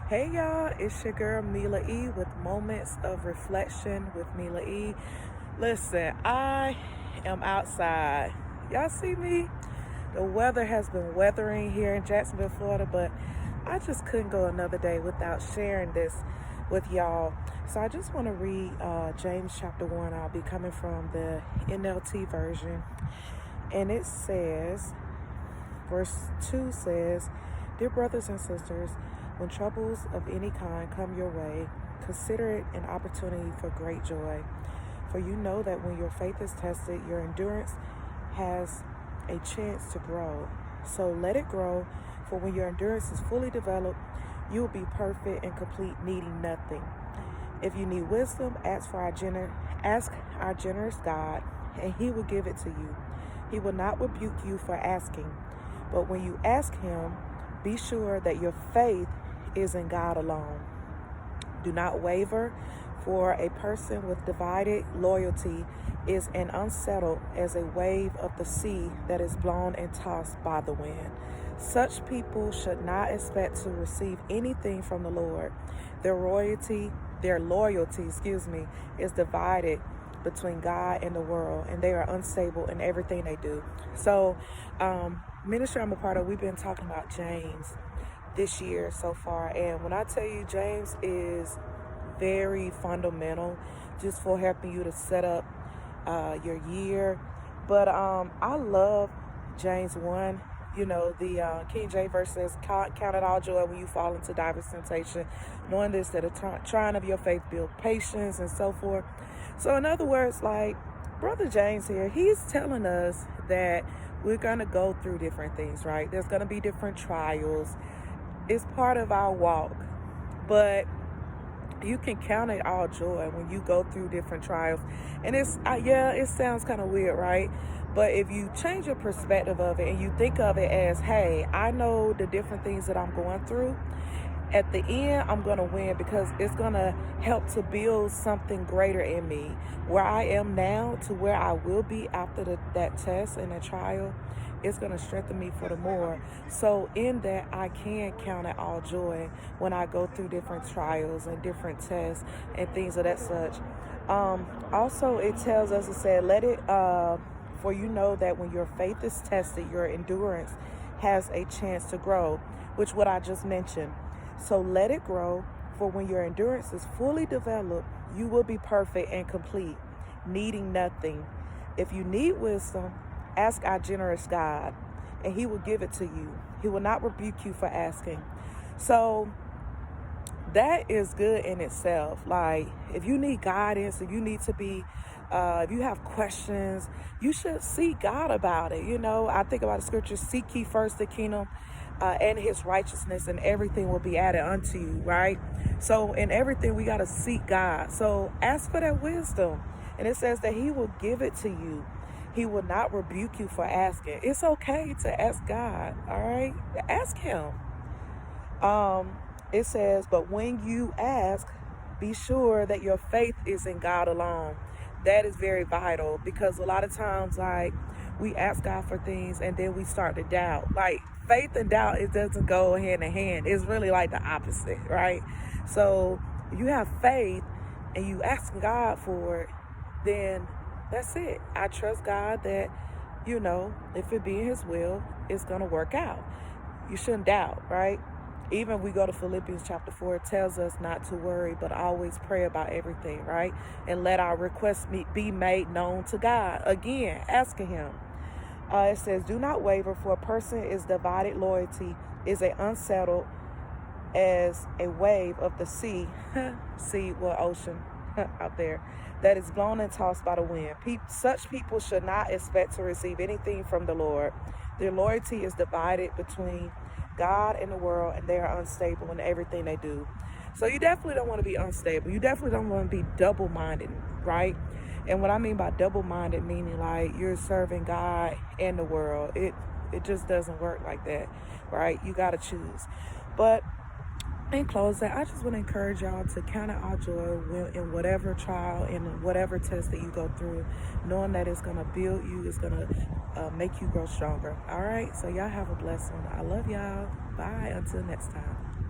Hey y'all, it's your girl Mila E with Moments of Reflection with Mila E. Listen, I am outside. Y'all see me? The weather has been weathering here in Jacksonville, Florida, but I just couldn't go another day without sharing this with y'all. So I just want to read James chapter 1. I'll be coming from the NLT version. And it says, verse 2 says, "Dear brothers and sisters, when troubles of any kind come your way, consider it an opportunity for great joy. For you know that when your faith is tested, your endurance has a chance to grow. So let it grow, for when your endurance is fully developed, you will be perfect and complete, needing nothing. If you need wisdom, ask our generous God, and He will give it to you. He will not rebuke you for asking. But when you ask Him, be sure that your faith is in God alone. Do not waver, for a person with divided loyalty is as unsettled as a wave of the sea that is blown and tossed by the wind. Such people should not expect to receive anything from the Lord. Their loyalty, is divided between God and the world, and they are unstable in everything they do." So, ministry I'm a part of, we've been talking about James this year so far, and when I tell you, James is very fundamental just for helping you to set up your year. But I love James 1. You know, the King James verse says, "Count it all joy when you fall into diverse temptation, knowing this, that a trying of your faith build patience," and so forth. So in other words, like Brother James here, he's telling us that we're going to go through different things, right? There's going to be different trials. It's part of our walk. But you can count it all joy when you go through different trials. And it sounds kind of weird, right? But if you change your perspective of it and you think of it as, hey, I know the different things that I'm going through, at the end, I'm going to win, because it's going to help to build something greater in me. Where I am now to where I will be after that test and that trial, it's going to strengthen me for the more. So in that, I can count it all joy when I go through different trials and different tests and things of that such. Also, it tells us, it said, for you know that when your faith is tested, your endurance has a chance to grow, which what I just mentioned. So let it grow, for when your endurance is fully developed, you will be perfect and complete, needing nothing. If you need wisdom, ask our generous God, and He will give it to you. He will not rebuke you for asking. So that is good in itself. Like, if you need guidance, if you need to be, if you have questions, you should seek God about it. You know, I think about the scripture, "Seek ye first the kingdom and His righteousness, and everything will be added unto you," right? So in everything, we got to seek God. So ask for that wisdom. And it says that He will give it to you. He will not rebuke you for asking. It's okay to ask God, all right? Ask Him. It says, but when you ask, be sure that your faith is in God alone. That is very vital, because a lot of times, like, we ask God for things and then we start to doubt. Like, faith and doubt, it doesn't go hand in hand. It's really like the opposite, right? So if you have faith and you ask God for it, then that's it. I trust God that, if it be in His will, it's going to work out. You shouldn't doubt, right? Even we go to Philippians chapter 4, it tells us not to worry, but always pray about everything, right? And let our requests be made known to God. Again, asking Him. It says, "Do not waver, for a person is divided loyalty, is a unsettled as a wave of the sea," ocean out there, "that is blown and tossed by the wind. Such people should not expect to receive anything from the Lord. Their loyalty is divided between God and the world, and they are unstable in everything they do." So you definitely don't want to be unstable. You definitely don't want to be double-minded, right? And what I mean by double-minded, meaning like you're serving God and the world. It just doesn't work like that, right? You got to choose. But in closing, I just want to encourage y'all to count it all joy in whatever trial, in whatever test that you go through, knowing that it's going to build you, it's going to make you grow stronger. All right? So y'all have a blessed one. I love y'all. Bye. Until next time.